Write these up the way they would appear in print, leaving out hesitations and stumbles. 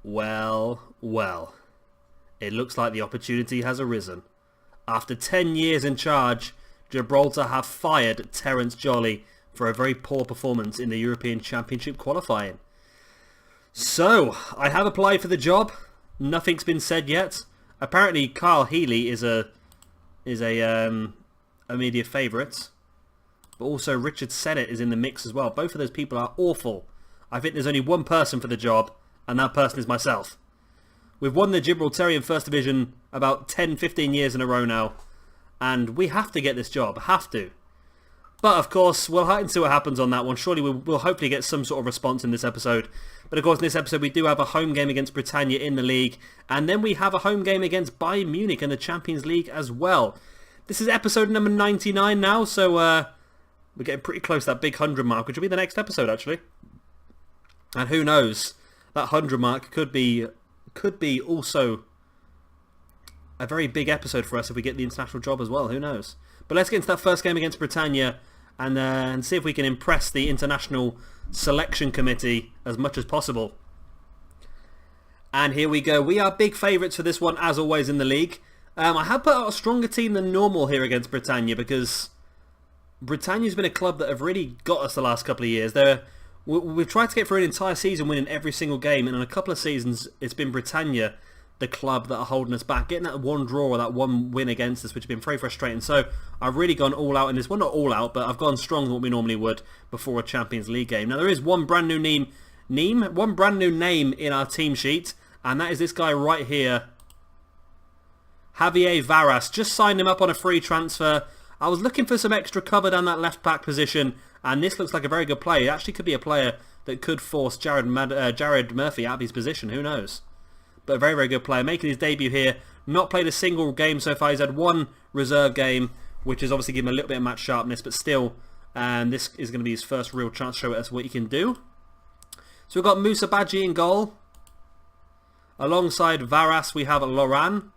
Well, well. It looks like the opportunity has arisen. After 10 years in charge, Gibraltar have fired Terence Jolly for a very poor performance in the European Championship qualifying. So, I have applied for the job. Nothing's been said yet. Apparently, Carl Healy is a media favourite. But also Richard Sennett is in the mix as well. Both of those people are awful. I think there's only one person for the job, and that person is myself. We've won the Gibraltarian First Division about 10-15 years in a row now, and we have to get this job. Have to. But of course, we'll wait and see what happens on that one. Surely we'll hopefully get some sort of response in this episode. But of course, in this episode, we do have a home game against Britannia in the league, and then we have a home game against Bayern Munich in the Champions League as well. This is episode number 99 now, so we're getting pretty close to that big 100 mark, which will be the next episode, actually. And who knows, that 100 mark could be also a very big episode for us if we get the international job as well. Who knows? But let's get into that first game against Britannia and see if we can impress the international selection committee as much as possible. And here we go. We are big favourites for this one, as always, in the league. I have put out a stronger team than normal here against Britannia because Britannia's been a club that have really got us the last couple of years. We've tried to get through an entire season winning every single game, and in a couple of seasons it's been Britannia, the club, that are holding us back. Getting that one draw or that one win against us, which has been very frustrating. So I've really gone all out in this. Well, not all out, but I've gone stronger than what we normally would before a Champions League game. Now there is one brand new name in our team sheet, and that is this guy right here, Javier Varas. Just signed him up on a free transfer. I was looking for some extra cover down that left back position, and this looks like a very good player. It actually could be a player that could force Jared Murphy out of his position. Who knows? But a very, very good player. Making his debut here. Not played a single game so far. He's had one reserve game, which has obviously given him a little bit of match sharpness, but still, this is going to be his first real chance to show us what he can do. So we've got Moussa Badji in goal. Alongside Varas, we have Loran.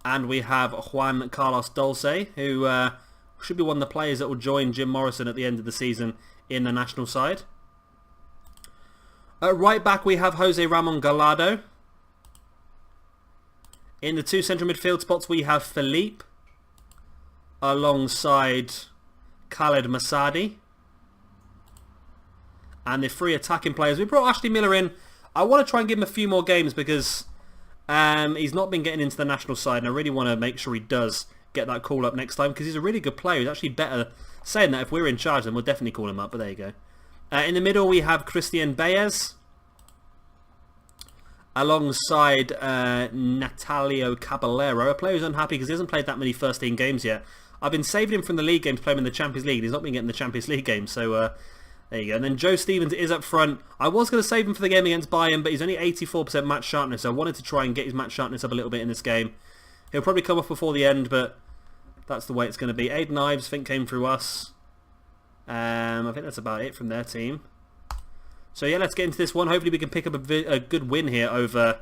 And we have Juan Carlos Dulce, who should be one of the players that will join Jim Morrison at the end of the season in the national side. At right back, we have Jose Ramon Gallardo. In the two central midfield spots, we have Philippe alongside Khaled Masadi. And the three attacking players, we brought Ashley Miller in. I want to try and give him a few more games because he's not been getting into the national side, and I really want to make sure he does get that call up next time because he's a really good player. He's actually better. Saying that, if we're in charge, then we'll definitely call him up, but there you go. In the middle, we have Christian Baez alongside Natalio Caballero, a player who's unhappy because he hasn't played that many first team games yet. I've been saving him from the league games to play him in the Champions League, and he's not been getting the Champions League games, so there you go. And then Joe Stevens is up front. I was going to save him for the game against Bayern, but he's only 84% match sharpness, so I wanted to try and get his match sharpness up a little bit in this game. He'll probably come off before the end, but that's the way it's going to be. Aiden Ives, I think, came through us. I think that's about it from their team. So yeah, let's get into this one. Hopefully we can pick up a good win here over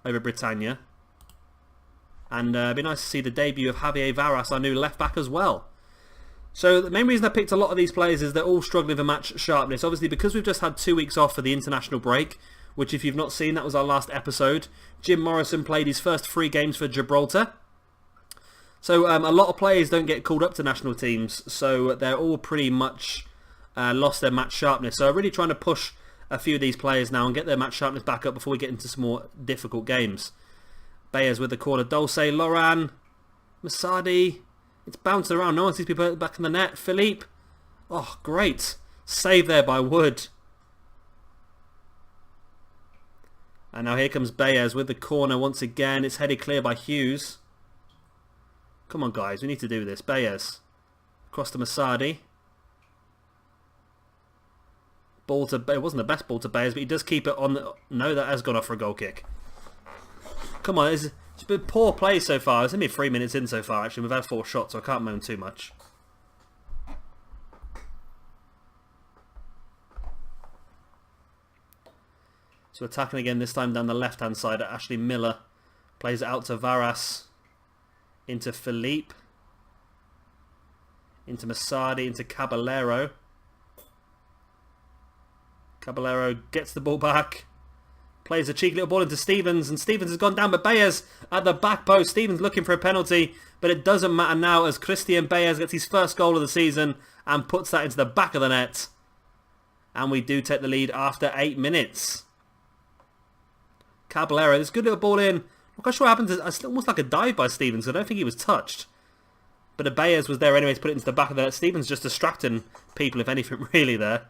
Britannia. And it'd be nice to see the debut of Javier Varas, our new left back as well. So the main reason I picked a lot of these players is they're all struggling for match sharpness. Obviously, because we've just had 2 weeks off for the international break, which if you've not seen, that was our last episode. Jim Morrison played his first 3 games for Gibraltar. So a lot of players don't get called up to national teams, so they're all pretty much lost their match sharpness. So I'm really trying to push a few of these players now and get their match sharpness back up before we get into some more difficult games. Bayers with the corner. Dulce, Loran, Masadi. It's bouncing around. No one seems to be back in the net. Philippe. Oh, great. Save there by Wood. And now here comes Bayers with the corner once again. It's headed clear by Hughes. Come on, guys. We need to do this. Bayers. Across to Masadi. Ball to... It wasn't the best ball to Bayers, but he does keep it on... No, that has gone off for a goal kick. Come on. It's been poor play so far. It's only 3 minutes in so far, actually. We've had 4 shots, so I can't moan too much. So attacking again, this time down the left-hand side at Ashley Miller. Plays it out to Varas. Into Philippe. Into Masadi. Into Caballero. Caballero gets the ball back. Plays a cheeky little ball into Stevens, and Stevens has gone down, but Baez at the back post. Stevens looking for a penalty, but it doesn't matter now as Christian Baez gets his first goal of the season and puts that into the back of the net. And we do take the lead after 8 minutes. Caballero, this good little ball in. I'm not quite sure what happened. It's almost like a dive by Stevens. I don't think he was touched. But the Baez was there anyway to put it into the back of the net. Stevens just distracting people, if anything, really there.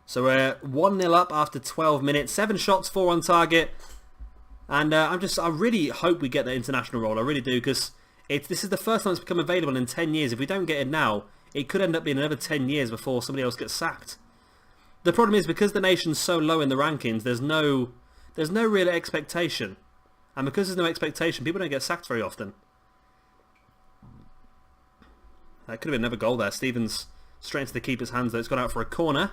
So we're 1-0 up after 12 minutes. 7 shots, 4 on target. And I really hope we get the international role. I really do, because this is the first time it's become available in 10 years. If we don't get it now, it could end up being another 10 years before somebody else gets sacked. The problem is, because the nation's so low in the rankings, there's no real expectation. And because there's no expectation, people don't get sacked very often. That could have been another goal there. Stevens straight into the keeper's hands, though. It's gone out for a corner.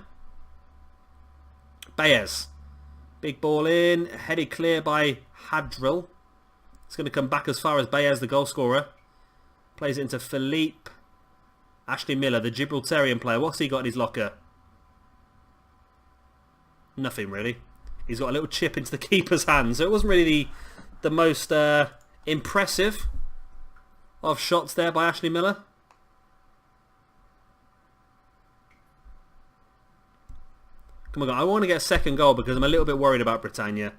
Baez. Big ball in. Headed clear by Hadril. It's going to come back as far as Baez, the goal scorer. Plays it into Philippe. Ashley Miller, the Gibraltarian player. What's he got in his locker? Nothing, really. He's got a little chip into the keeper's hand. So it wasn't really the most impressive of shots there by Ashley Miller. Come on, I want to get a second goal because I'm a little bit worried about Britannia.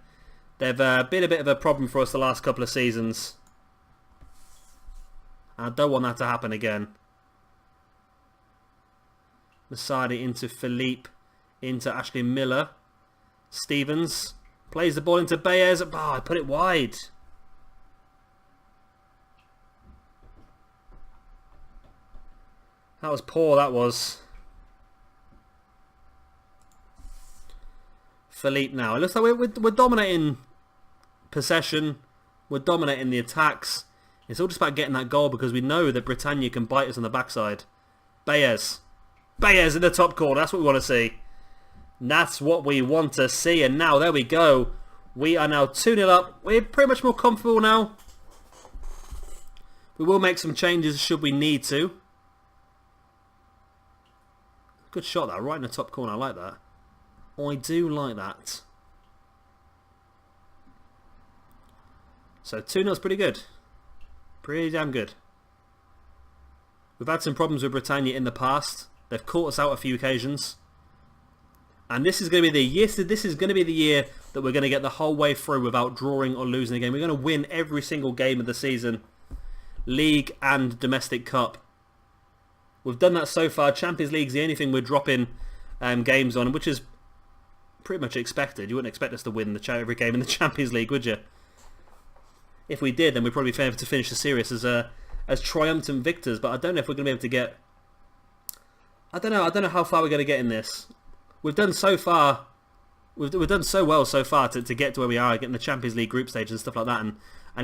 They've been a bit of a problem for us the last couple of seasons. I don't want that to happen again. Masadi into Philippe, into Ashley Miller. Stevens plays the ball into Baez. Oh, I put it wide. That was poor, that was. Philippe now. It looks like we're dominating possession. We're dominating the attacks. It's all just about getting that goal because we know that Britannia can bite us on the backside. Baez. Baez in the top corner. That's what we want to see. That's what we want to see. And now, there we go. We are now 2-0 up. We're pretty much more comfortable now. We will make some changes should we need to. Good shot that, right in the top corner. I like that. I do like that. So 2-0 is pretty good. Pretty damn good. We've had some problems with Britannia in the past. They've caught us out a few occasions. And this is going to be the year. This is going to be the year that we're going to get the whole way through without drawing or losing a game. We're going to win every single game of the season, League and Domestic Cup. We've done that so far. Champions League's the only thing we're dropping games on, which is pretty much expected. You wouldn't expect us to win every game in the Champions League, would you? If we did, then we'd probably be able to finish the series as triumphant victors. But I don't know if we're going to be able to get. I don't know how far we're going to get in this. We've done so far. We've done so well so far to get to where we are, getting the Champions League group stages and stuff like that, and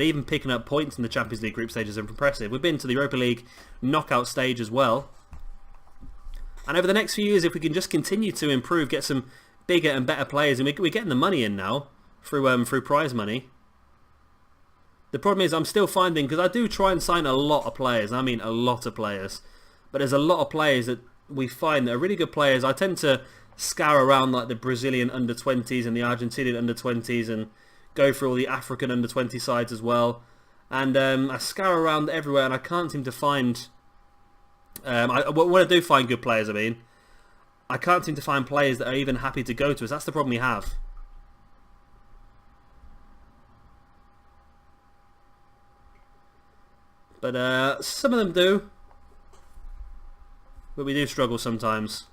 even picking up points in the Champions League group stages is impressive. We've been to the Europa League knockout stage as well. And over the next few years, if we can just continue to improve, get some bigger and better players, and we're getting the money in now through prize money. The problem is I'm still finding, because I do try and sign a lot of players, I mean a lot of players, but there's a lot of players that we find that are really good players. I tend to scour around like the Brazilian under-20s and the Argentinian under-20s and go through all the African under-20 sides as well. And I scour around everywhere and I can't seem to find... when I do find good players, I can't seem to find players that are even happy to go to us. That's the problem we have. But some of them do. But we do struggle sometimes.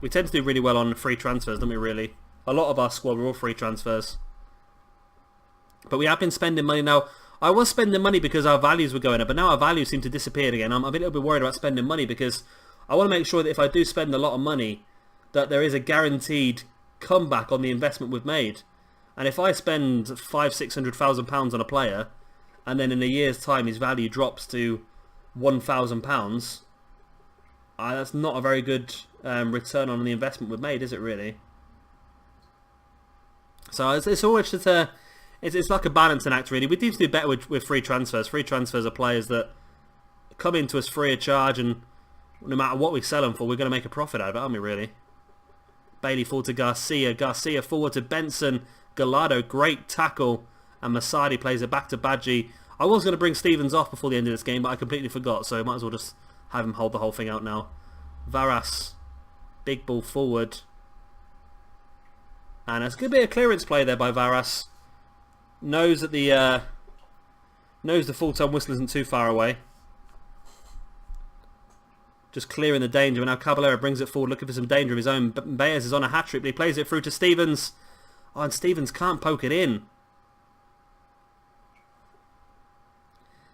We tend to do really well on free transfers, don't we, really? A lot of our squad are all free transfers. But we have been spending money now. I was spending money because our values were going up, but now our values seem to disappear again. I'm a little bit worried about spending money because I want to make sure that if I do spend a lot of money, that there is a guaranteed comeback on the investment we've made. And if I spend £500,000-600,000 on a player, and then in a year's time his value drops to £1,000, that's not a very good return on the investment we've made, is it really? So it's always just it's like a balancing act, really. We need to do better with free transfers. Free transfers are players that come into us free of charge, and no matter what we sell them for, we're going to make a profit out of it, aren't we, really? Bailey forward to Garcia. Garcia forward to Benson. Gallardo, great tackle. And Masadi plays it back to Badji. I was going to bring Stevens off before the end of this game, but I completely forgot, so I might as well just have him hold the whole thing out now. Varas, big ball forward. And it's going to be a clearance play there by Varas. Knows that the full-time whistle isn't too far away. Just clearing the danger. And now Caballero brings it forward, looking for some danger of his own. Baez is on a hat-trick, but he plays it through to Stevens. Oh, and Stevens can't poke it in.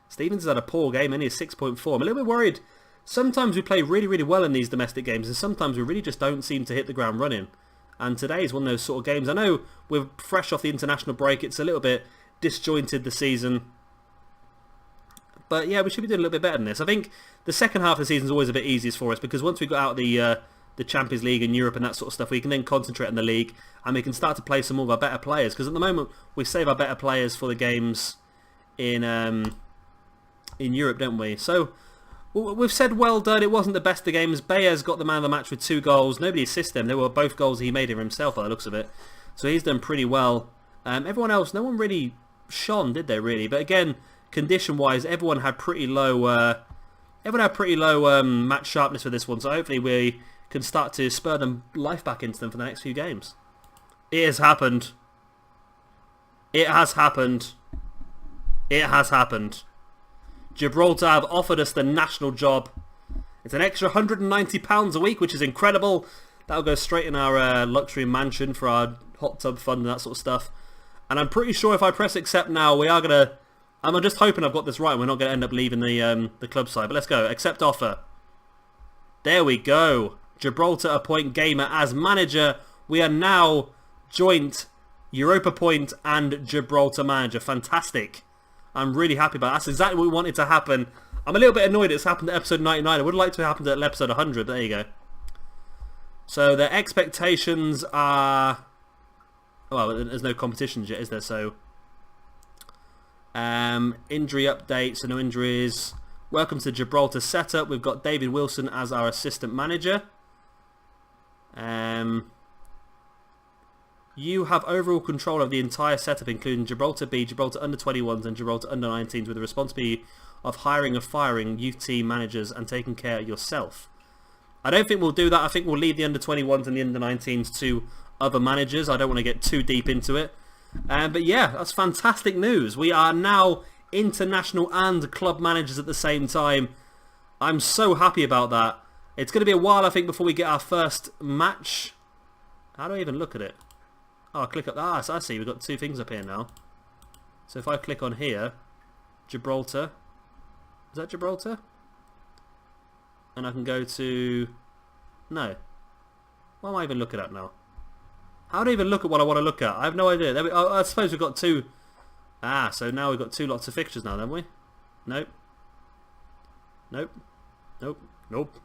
Stevens has had a poor game, and he's 6.4. I'm a little bit worried. Sometimes we play really, really well in these domestic games, and sometimes we really just don't seem to hit the ground running. And today is one of those sort of games. I know we're fresh off the international break. It's a little bit disjointed, the season. But yeah, we should be doing a little bit better than this. I think the second half of the season is always a bit easiest for us, because once we got out of the Champions League in Europe and that sort of stuff, we can then concentrate on the league, and we can start to play some more of our better players. Because at the moment, we save our better players for the games in Europe, don't we? So we've said well done. It wasn't the best of games. Baez got the man of the match with 2 goals. Nobody assisted him. They were both goals he made himself by the looks of it. So he's done pretty well. Everyone else, no one really shone, did they really? But again, condition-wise, everyone had pretty low match sharpness for this one. So hopefully we can start to spur them life back into them for the next few games. It has happened. It has happened. It has happened. Gibraltar have offered us the national job. It's an extra £190 a week, which is incredible. That'll go straight in our luxury mansion for our hot tub fund and that sort of stuff. And I'm pretty sure if I press accept now, we are going to... I'm just hoping I've got this right and we're not going to end up leaving the club side. But let's go. Accept offer. There we go. Gibraltar appoint Gamer as manager. We are now joint Europa Point and Gibraltar manager. Fantastic. I'm really happy about that. That's exactly what we wanted to happen. I'm a little bit annoyed it's happened at episode 99. I would like to have happened at episode 100, but there you go. So their expectations are... Well, there's no competitions yet, is there? So, injury update, so no injuries. Welcome to Gibraltar setup. We've got David Wilson as our assistant manager. You have overall control of the entire setup, including Gibraltar B, Gibraltar under-21s and Gibraltar under-19s, with the responsibility of hiring and firing youth team managers and taking care of yourself. I don't think we'll do that. I think we'll leave the under-21s and the under-19s to other managers. I don't want to get too deep into it. But yeah, that's fantastic news. We are now international and club managers at the same time. I'm so happy about that. It's going to be a while, I think, before we get our first match. How do I even look at it? Oh, I'll click up. Ah, so I see. We've got 2 things up here now. So if I click on here, Gibraltar. Is that Gibraltar? And I can go to... No. What am I even looking at now? How do I even look at what I want to look at? I have no idea. There we... Oh, I suppose we've got 2... Ah, so now we've got 2 lots of fixtures now, haven't we? Nope. Nope. Nope. Nope.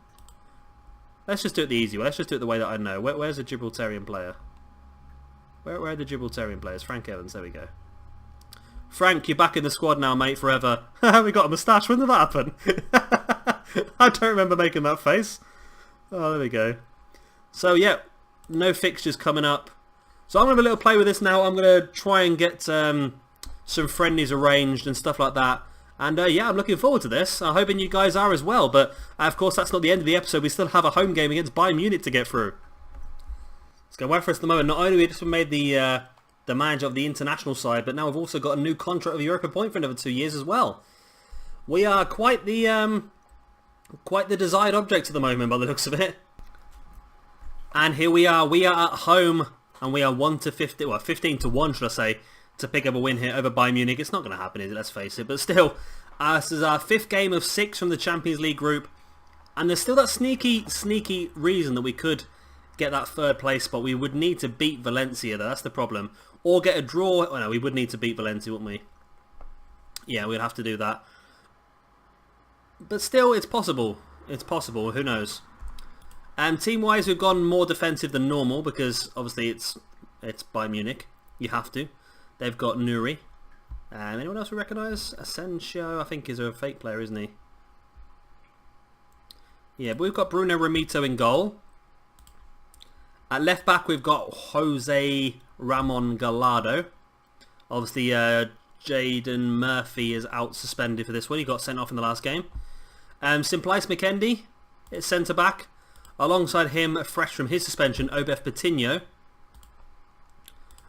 Let's just do it the easy way. Let's just do it the way that I know. Where's a Gibraltarian player? Where are the Gibraltarian players? Frank Evans, there we go. Frank, you're back in the squad now, mate, forever. We got a moustache. When did that happen? I don't remember making that face. Oh, there we go. So, yeah, no fixtures coming up. So I'm going to have a little play with this now. I'm going to try and get some friendlies arranged and stuff like that. And, yeah, I'm looking forward to this. I'm hoping you guys are as well. But, of course, that's not the end of the episode. We still have a home game against Bayern Munich to get through. It's going well for us at the moment. Not only we just made the manager of the international side, but now we've also got a new contract with Europa Point for another 2 years as well. We are quite the desired object at the moment by the looks of it. And here we are. We are at home, and we are 15 to 1, should I say, to pick up a win here over Bayern Munich. It's not going to happen, is it? Let's face it. But still, this is our 5th game of 6 from the Champions League group, and there's still that sneaky reason that we could get that 3rd place spot. We would need to beat Valencia, though. That's the problem. Or get a draw. Oh, no, we would need to beat Valencia, wouldn't we? Yeah, we'd have to do that. But still, it's possible. It's possible. Who knows? Team-wise, we've gone more defensive than normal because, obviously, it's Bayern Munich. You have to. They've got Nuri. Anyone else we recognise? Asensio, I think, is a fake player, isn't he? Yeah, but we've got Bruno Ramito in goal. At left back, we've got Jose Ramon Gallardo. Obviously, Jaden Murphy is out suspended for this one. He got sent off in the last game. Simplice McKendy is centre back. Alongside him, fresh from his suspension, Obef Patino.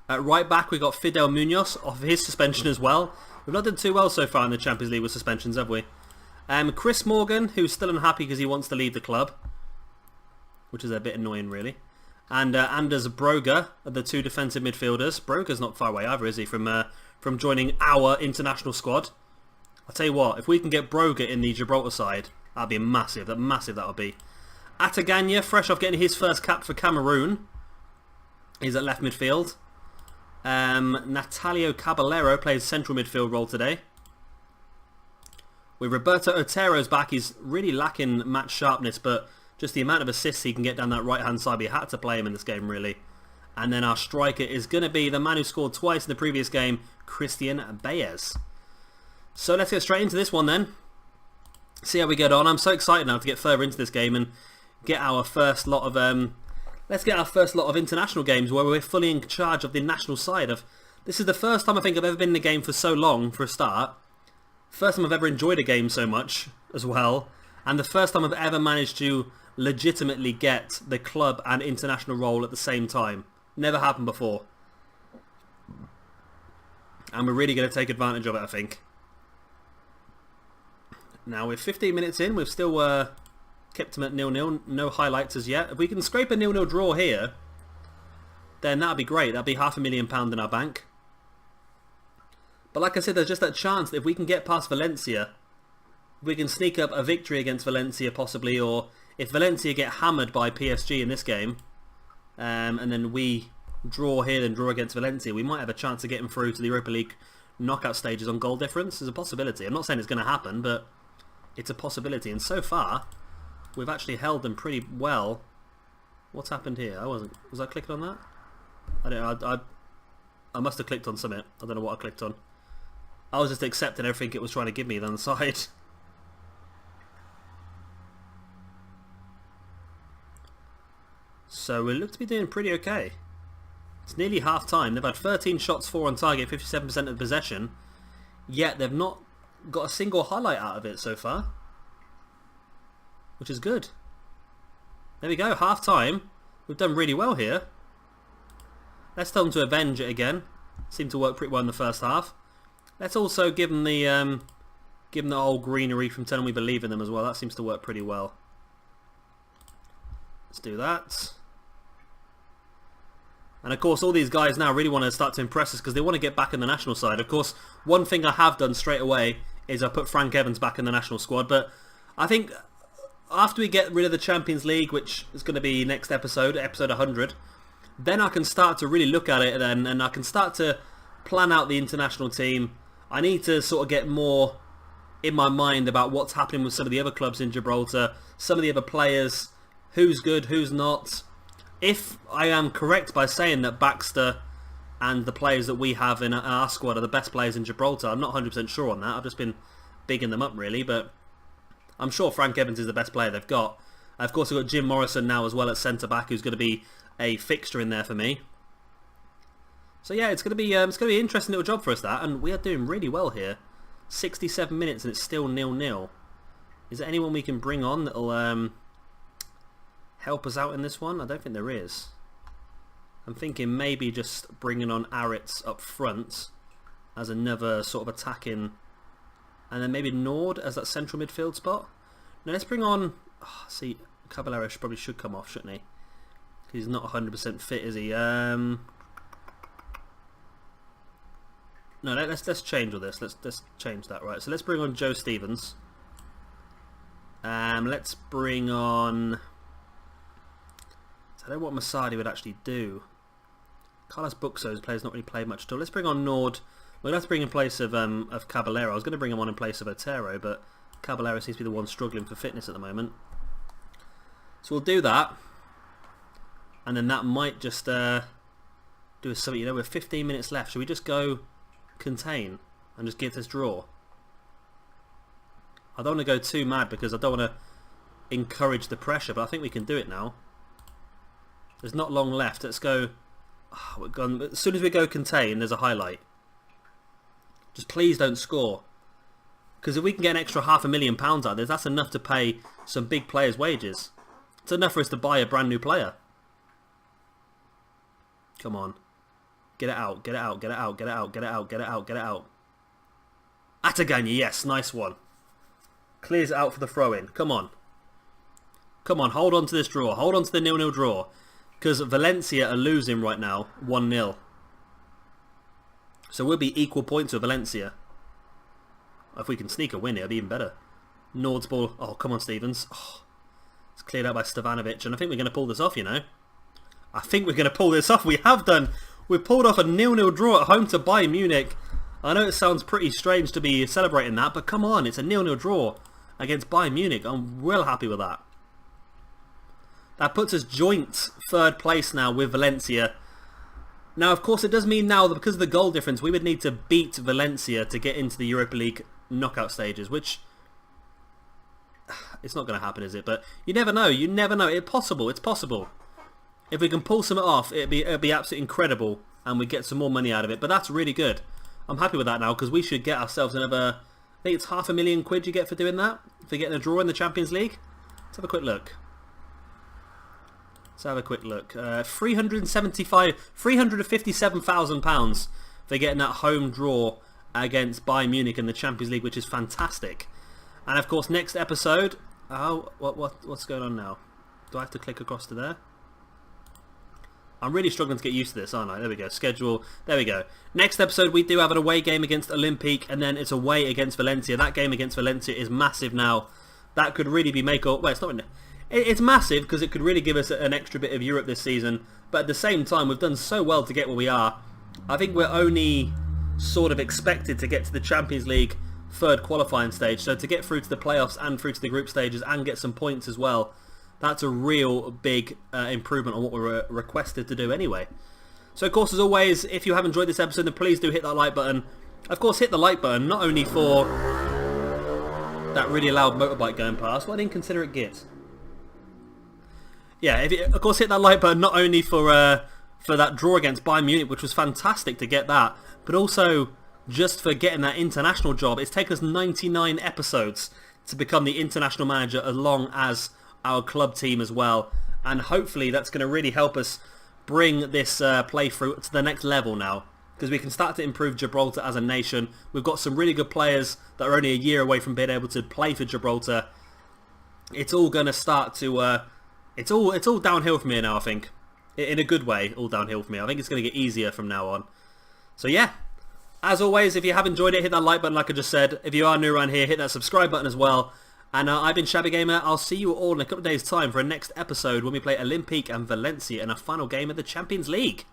At right back, we've got Fidel Munoz off his suspension as well. We've not done too well so far in the Champions League with suspensions, have we? Chris Morgan, who's still unhappy because he wants to leave the club, which is a bit annoying, really. And Anders Broga are the two defensive midfielders. Broga's not far away either, is he, from joining our international squad? I'll tell you what, if we can get Broga in the Gibraltar side, that'd be massive. That would be. Ataganya, fresh off getting his first cap for Cameroon, is at left midfield. Natalio Caballero plays central midfield role today. With Roberto Otero's back, he's really lacking match sharpness, but just the amount of assists he can get down that right-hand side, we had to play him in this game, really. And then our striker is going to be the man who scored twice in the previous game, Christian Baez. So let's get straight into this one then. See how we get on. I'm so excited now to get further into this game and get our first lot of... let's get our first lot of international games where we're fully in charge of the national side. This is the first time I think I've ever been in a game for so long, for a start. First time I've ever enjoyed a game so much as well. And the first time I've ever managed to legitimately get the club and international role at the same time. Never happened before. And we're really going to take advantage of it, I think. Now we're 15 minutes in. We've still kept them at 0-0. No highlights as yet. If we can scrape a 0-0 draw here, then that'd be great. That'd be £500,000 in our bank. But like I said, there's just that chance that if we can get past Valencia, we can sneak up a victory against Valencia possibly, or if Valencia get hammered by PSG in this game, and then we draw here and draw against Valencia, we might have a chance of getting through to the Europa League knockout stages on goal difference. There's a possibility. I'm not saying it's going to happen, but it's a possibility. And so far, we've actually held them pretty well. What's happened here? Was I clicking on that? I must have clicked on something. I don't know what I clicked on. I was just accepting everything it was trying to give me down the side. So we look to be doing pretty okay. It's nearly half time. They've had 13 shots, 4 on target, 57% of the possession. Yet they've not got a single highlight out of it so far. Which is good. There we go, half time. We've done really well here. Let's tell them to avenge it again. Seemed to work pretty well in the first half. Let's also give them the old greenery from telling we believe in them as well. That seems to work pretty well. Let's do that. And of course all these guys now really want to start to impress us because they want to get back in the national side. Of course, one thing I have done straight away is I put Frank Evans back in the national squad. But I think after we get rid of the Champions League, which is going to be next episode 100, then I can start to really look at it then, and I can start to plan out the international team. I need to sort of get more in my mind about what's happening with some of the other clubs in Gibraltar, some of the other players, who's good, who's not. If I am correct by saying that Baxter and the players that we have in our squad are the best players in Gibraltar, I'm not 100% sure on that. I've just been bigging them up really, but I'm sure Frank Evans is the best player they've got. Of course, we've got Jim Morrison now as well at centre-back, who's going to be a fixture in there for me. So yeah, it's going to be an interesting little job for us, that, and we are doing really well here. 67 minutes and it's still 0-0. Is there anyone we can bring on that'll help us out in this one? I don't think there is. I'm thinking maybe just bringing on Aritz up front as another sort of attacking, and then maybe Nord as that central midfield spot. Now let's bring on. See, Caballero probably should come off, shouldn't he? He's not 100% fit, is he? No, let's change all this. Let's change that, right? So let's bring on Joe Stevens. Let's bring on. I don't know what Masadi would actually do. Carlos Buxo's player's not really played much at all. Let's bring on Nord. We'll have to bring in place of Caballero. I was going to bring him on in place of Otero, but Caballero seems to be the one struggling for fitness at the moment. So we'll do that. And then that might just do us something. You know, with 15 minutes left, should we just go contain and just get this draw? I don't want to go too mad because I don't want to encourage the pressure, but I think we can do it now. There's not long left. Let's go. Oh, we're gone. As soon as we go contain, there's a highlight. Just please don't score. Because if we can get an extra £500,000 out of this, that's enough to pay some big players' wages. It's enough for us to buy a brand new player. Come on. Get it out, get it out, get it out, get it out, get it out, get it out, get it out. Ataganya, yes, nice one. Clears it out for the throw-in. Come on. Come on, hold on to this draw. Hold on to the 0-0 draw. Because Valencia are losing right now, 1-0. So we'll be equal points with Valencia. If we can sneak a win here, it'll be even better. Nord's ball. Oh, come on, Stevens. Oh, it's cleared out by Stevanovic, and I think we're going to pull this off, you know. I think we're going to pull this off. We have done. We've pulled off a 0-0 draw at home to Bayern Munich. I know it sounds pretty strange to be celebrating that, but come on, it's a 0-0 draw against Bayern Munich. I'm real happy with that. That puts us joint third place now with Valencia. Now, of course, it does mean now that because of the goal difference, we would need to beat Valencia to get into the Europa League knockout stages, which it's not going to happen, is it? But you never know. You never know. It's possible. It's possible. If we can pull something off, it'd be absolutely incredible, and we get some more money out of it. But that's really good. I'm happy with that now because we should get ourselves another. I think it's £500,000 you get for doing that, for getting a draw in the Champions League. Let's have a quick look. Let's have a quick look. £357,000 for getting that home draw against Bayern Munich in the Champions League, which is fantastic. And of course, next episode. Oh, what's going on now? Do I have to click across to there? I'm really struggling to get used to this, aren't I? There we go. Schedule. There we go. Next episode, we do have an away game against Olympique, and then it's away against Valencia. That game against Valencia is massive now. That could really be well, it's not. It's massive because it could really give us an extra bit of Europe this season. But at the same time, we've done so well to get where we are. I think we're only sort of expected to get to the Champions League third qualifying stage. So to get through to the playoffs and through to the group stages and get some points as well, that's a real big improvement on what we were requested to do anyway. So of course, as always, if you have enjoyed this episode, then please do hit that like button. Of course, hit the like button, not only for that really loud motorbike going past. Well, I didn't consider it Git. Yeah, of course, hit that like button not only for that draw against Bayern Munich, which was fantastic to get that, but also just for getting that international job. It's taken us 99 episodes to become the international manager, along as our club team as well, and hopefully that's going to really help us bring this playthrough to the next level now, because we can start to improve Gibraltar as a nation. We've got some really good players that are only a year away from being able to play for Gibraltar. It's all going to start to it's all downhill from here now, I think, in a good way. All downhill from here. I think it's going to get easier from now on. So yeah, as always, if you have enjoyed it, hit that like button like I just said. If you are new around here, hit that subscribe button as well. And I've been Shabby Gamer. I'll see you all in a couple of days' time for a next episode when we play Olympique and Valencia in a final game of the Champions League.